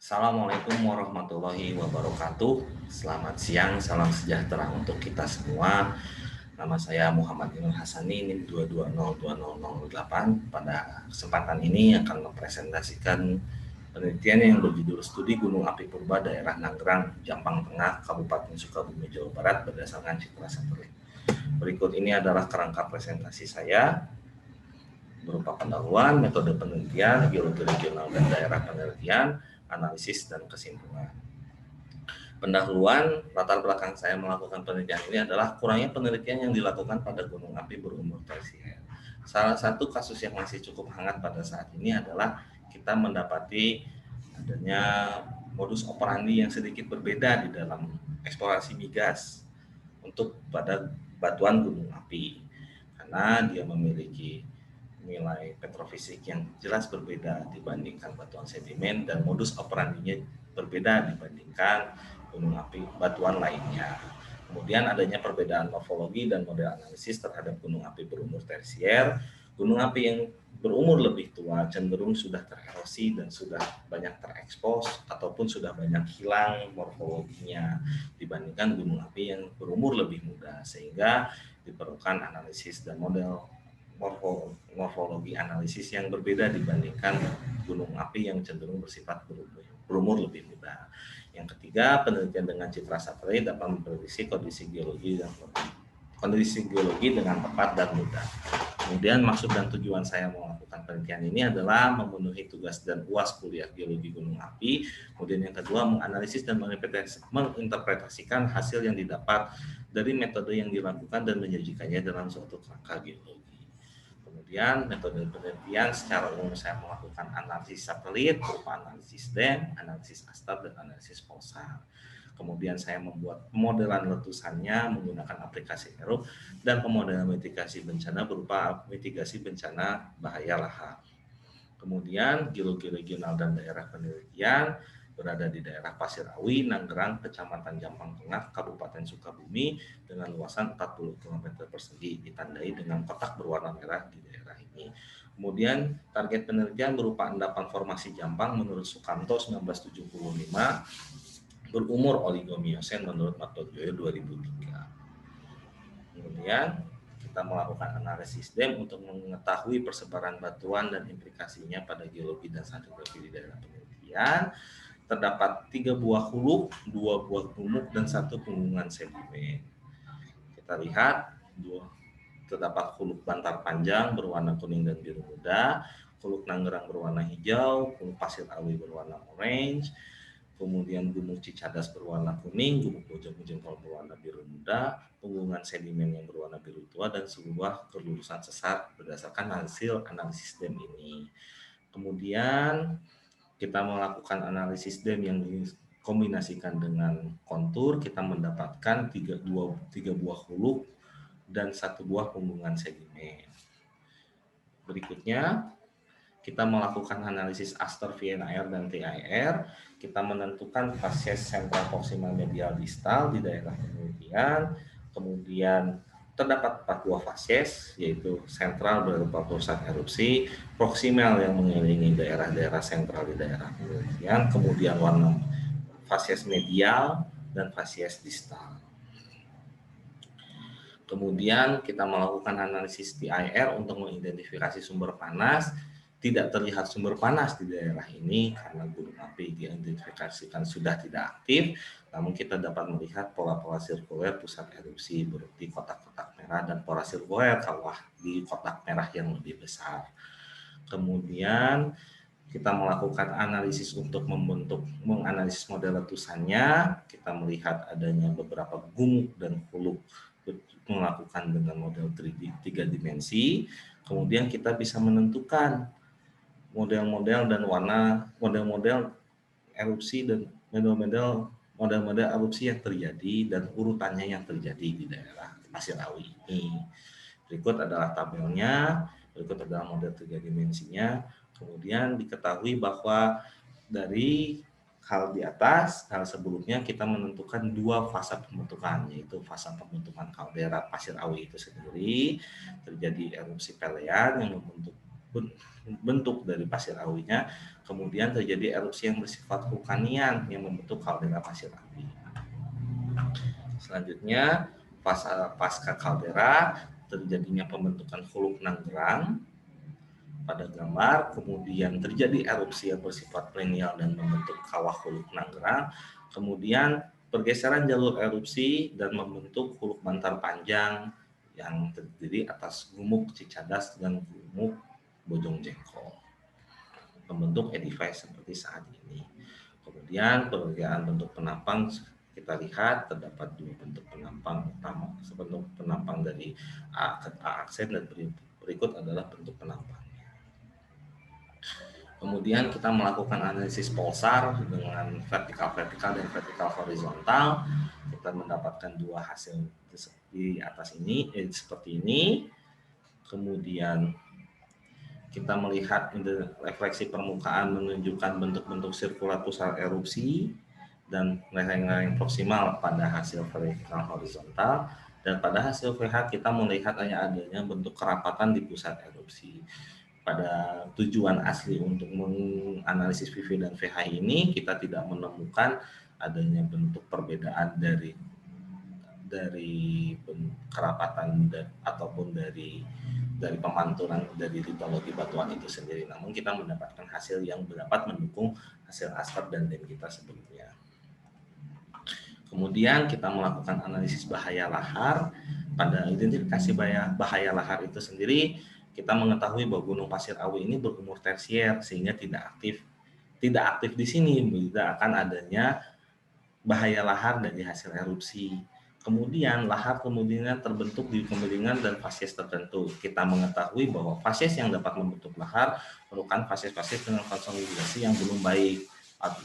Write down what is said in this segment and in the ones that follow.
Assalamualaikum warahmatullahi wabarakatuh. Selamat siang, salam sejahtera untuk kita semua. Nama saya Muhammad Inul Hasani, NIM 2202008. Pada kesempatan ini akan mempresentasikan penelitian yang berjudul Studi Gunung Api Purba Daerah Nanggerang, Jampang Tengah, Kabupaten Sukabumi, Jawa Barat berdasarkan citra satelit. Berikut ini adalah kerangka presentasi saya berupa pendahuluan, metode penelitian, geologi regional dan daerah penelitian, analisis dan kesimpulan. Pendahuluan, latar belakang saya melakukan penelitian ini adalah kurangnya penelitian yang dilakukan pada gunung api berumur tersier. Salah satu kasus yang masih cukup hangat pada saat ini adalah kita mendapati adanya modus operandi yang sedikit berbeda di dalam eksplorasi migas untuk pada batuan gunung api, karena dia memiliki nilai petrofisik yang jelas berbeda dibandingkan batuan sedimen dan modus operandinya berbeda dibandingkan gunung api batuan lainnya. Kemudian adanya perbedaan morfologi dan model analisis terhadap gunung api berumur tersier. Gunung api yang berumur lebih tua cenderung sudah tererosi dan sudah banyak terekspos ataupun sudah banyak hilang morfologinya dibandingkan gunung api yang berumur lebih muda, sehingga diperlukan analisis dan model morfologi analisis yang berbeda dibandingkan gunung api yang cenderung bersifat berumur lebih muda. Yang ketiga, penelitian dengan citra satelit dapat memprediksi kondisi geologi dengan tepat dan mudah. Kemudian maksud dan tujuan saya melakukan penelitian ini adalah memenuhi tugas dan UAS kuliah geologi gunung api. Kemudian yang kedua, menganalisis dan menginterpretasikan hasil yang didapat dari metode yang dilakukan dan menyajikannya dalam suatu kerangka geologi. Kemudian metode penelitian secara umum saya melakukan analisis satelit berupa analisis DEM, analisis ASTAR, dan analisis pulsar. Kemudian saya membuat pemodelan letusannya menggunakan aplikasi Aerob dan pemodelan mitigasi bencana berupa mitigasi bencana bahaya lahar. Kemudian geologi regional dan daerah penelitian berada di daerah Pasir Awi, Nanggerang, Kecamatan Jampang Tengah, Kabupaten Sukabumi dengan luasan 40 km persegi, ditandai dengan kotak berwarna merah di daerah ini. Kemudian target penelitian berupa endapan formasi Jampang menurut Sukamto 1975, berumur oligomiosen menurut Martojoyo 2003. Kemudian kita melakukan analisis DEM untuk mengetahui persebaran batuan dan implikasinya pada geologi dan stratigrafi di daerah penelitian. Terdapat 3 buah huluk, 2 buah gumuk, dan 1 punggungan sedimen. Kita lihat, terdapat huluk Bantar Panjang berwarna kuning dan biru muda, huluk Nanggerang berwarna hijau, huluk Pasir Awi berwarna orange, kemudian gumuk Cicadas berwarna kuning, gumuk Bojong Jengkol berwarna biru muda, punggungan sedimen yang berwarna biru tua, dan sebuah kelulusan sesar berdasarkan hasil analisis DEM ini. Kemudian kita melakukan analisis DEM yang dikombinasikan dengan kontur, kita mendapatkan 3 buah huluk dan 1 buah punggungan sedimen. Berikutnya kita melakukan analisis ASTER, VNIR, dan TIR. Kita menentukan fases sentral proximal medial distal di daerah penelitian. Kemudian terdapat 4 buah fases, yaitu sentral berupa pusat erupsi, proksimal yang mengelilingi daerah-daerah sentral di daerah penelitian, kemudian warna fases medial, dan fases distal. Kemudian kita melakukan analisis TIR untuk mengidentifikasi sumber panas. Tidak terlihat sumber panas di daerah ini karena gunung api diidentifikasikan sudah tidak aktif, namun kita dapat melihat pola-pola sirkuler pusat erupsi di kotak-kotak merah dan pola sirkuler kawah di kotak merah yang lebih besar. Kemudian kita melakukan analisis untuk menganalisis model letusannya. Kita melihat adanya beberapa gumuk dan huluk melakukan dengan model 3 dimensi. Kemudian kita bisa menentukan model-model dan warna model-model erupsi dan model-model erupsi yang terjadi dan urutannya yang terjadi di daerah Pasir Awi ini. Berikut adalah tabelnya, berikut adalah model 3 dimensinya. Kemudian diketahui bahwa dari hal di atas, hal sebelumnya kita menentukan 2 fase pembentukan, yaitu fase pembentukan kaldera Pasir Awi itu sendiri, terjadi erupsi pelean yang membentuk bentuk dari pasir awinya, kemudian terjadi erupsi yang bersifat vulkanian yang membentuk kaldera pasir awi. Selanjutnya, pasca kaldera terjadinya pembentukan Hulu Nanggerang pada gambar, kemudian terjadi erupsi yang bersifat perennial dan membentuk kawah Hulu Nanggerang, kemudian pergeseran jalur erupsi dan membentuk Hulu Bantar Panjang yang terdiri atas Gumuk Cicadas dan Gumuk Bojong Jengkol, membentuk edifice seperti saat ini. Kemudian perbedaan bentuk penampang kita lihat terdapat dua bentuk penampang utama. Bentuk penampang dari aksen dan berikut adalah bentuk penampangnya. Kemudian kita melakukan analisis pulsar dengan vertikal dan vertikal horizontal. Kita mendapatkan dua hasil di atas ini seperti ini. Kemudian kita melihat refleksi permukaan menunjukkan bentuk-bentuk sirkular pusat erupsi dan lereng-lereng proksimal pada hasil vertikal horizontal, dan pada hasil VH kita melihat adanya bentuk kerapatan di pusat erupsi. Pada tujuan asli untuk menganalisis PV dan VH ini kita tidak menemukan adanya bentuk perbedaan dari kerapatan ataupun dari pemanturan dari litologi batuan itu sendiri. Namun kita mendapatkan hasil yang dapat mendukung hasil aster dan DEM kita sebelumnya. Kemudian kita melakukan analisis bahaya lahar. Pada identifikasi bahaya lahar itu sendiri, kita mengetahui bahwa Gunung Pasir Awi ini berumur tersier sehingga tidak aktif di sini, tidak akan adanya bahaya lahar dari hasil erupsi. Kemudian lahar kemudian terbentuk di kemiringan dan fasies tertentu. Kita mengetahui bahwa fasies yang dapat membentuk lahar merupakan fasies-fasies dengan konsolidasi yang belum baik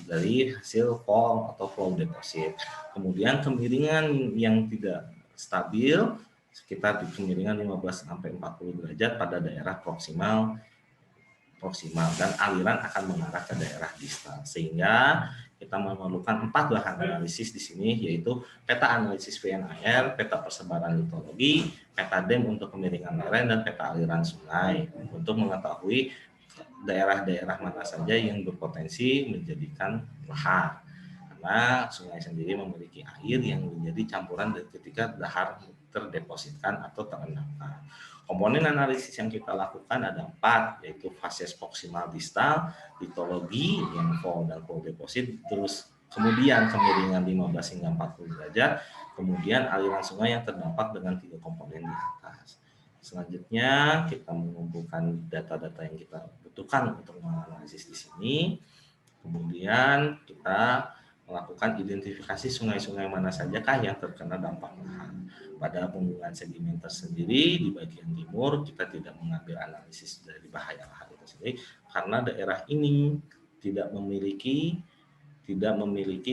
dari hasil fall atau flow deposit. Kemudian kemiringan yang tidak stabil sekitar di kemiringan 15 sampai 40 derajat pada daerah proksimal dan aliran akan mengarah ke daerah distal, sehingga kita memerlukan 4 bahan analisis di sini, yaitu peta analisis VNAR, peta persebaran litologi, peta DEM untuk kemiringan lereng, dan peta aliran sungai untuk mengetahui daerah-daerah mana saja yang berpotensi menjadikan lahar, karena sungai sendiri memiliki air yang menjadi campuran dari ketika lahar terdepositkan atau terendapkan. Komponen analisis yang kita lakukan ada 4, yaitu fasies proksimal distal, litologi yang fall dan flow deposit, terus kemudian kemiringan 15 hingga 40 derajat, kemudian aliran sungai yang terdampak dengan 3 komponen di atas. Selanjutnya kita mengumpulkan data-data yang kita butuhkan untuk menganalisis di sini. Kemudian kita melakukan identifikasi sungai-sungai mana sajakah yang terkena dampak lahar. Pada pembuangan sedimen tersendiri di bagian timur kita tidak mengambil analisis dari bahaya lahar itu sendiri karena daerah ini tidak memiliki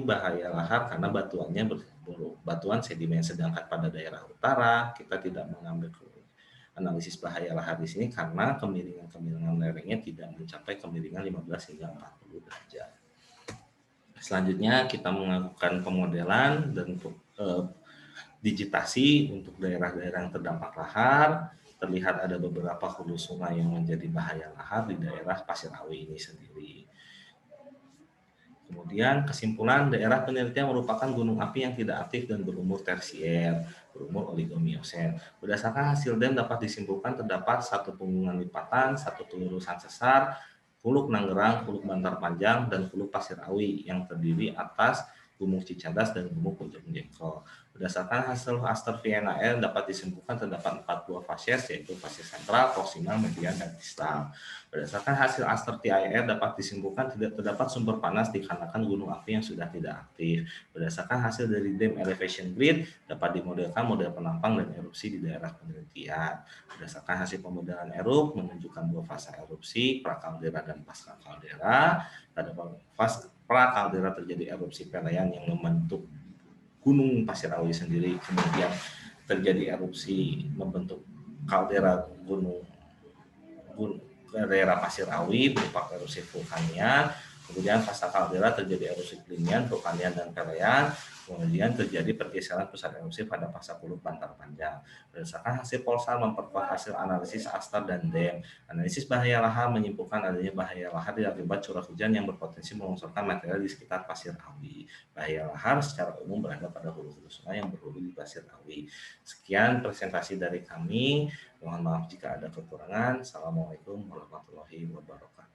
bahaya lahar karena batuan sedimen, sedangkan pada daerah utara kita tidak mengambil analisis bahaya lahar di sini karena kemiringan lerengnya tidak mencapai kemiringan 15 hingga 40 derajat. Selanjutnya kita melakukan pemodelan dan digitasi untuk daerah-daerah yang terdampak lahar. Terlihat ada beberapa hulu sungai yang menjadi bahaya lahar di daerah Pasir Awi ini sendiri. Kemudian kesimpulan, daerah penelitian merupakan gunung api yang tidak aktif dan berumur tersier, berumur oligomiosen. Berdasarkan hasil DEM dapat disimpulkan terdapat 1 punggungan lipatan, 1 kelurusan sesar, Hulu Nanggerang, Hulu Bantar Panjang, dan Hulu Pasir Awi yang terdiri atas Gumuk Cicadas dan Gumuk Bojong Jengkol. Berdasarkan hasil aster VNAR dapat disimpulkan terdapat 4 buah fasies, yaitu fasies sentral, proksimal, median, dan distal. Berdasarkan hasil aster TIR dapat disimpulkan tidak terdapat sumber panas dikarenakan gunung api yang sudah tidak aktif. Berdasarkan hasil dari DEM elevation grid dapat dimodelkan model penampang dan erupsi di daerah penelitian. Berdasarkan hasil pemodelan erup menunjukkan 2 fase erupsi, prakaldera dan pasca kaldera. Pada fase prakaldera terjadi erupsi pelean yang membentuk Gunung Pasir Awi sendiri, kemudian terjadi erupsi membentuk kaldera daerah Pasir Awi berupa erupsi vulkania, Kemudian pasca kaldera terjadi erosi Plinian, Vulkanian, dan Pelean. Kemudian terjadi pergeseran pusat erupsi pada fase Pulut Bantar Panjang. Berdasarkan hasil POLSAR memperkuat hasil analisis ASTAR dan DEM. Analisis bahaya lahar menyimpulkan adanya bahaya lahar akibat curah hujan yang berpotensi melongsorkan material di sekitar Pasir Awi. Bahaya lahar secara umum berada pada hulu-hulu sungai yang berhulu di Pasir Awi. Sekian presentasi dari kami. Mohon maaf jika ada kekurangan. Assalamualaikum warahmatullahi wabarakatuh.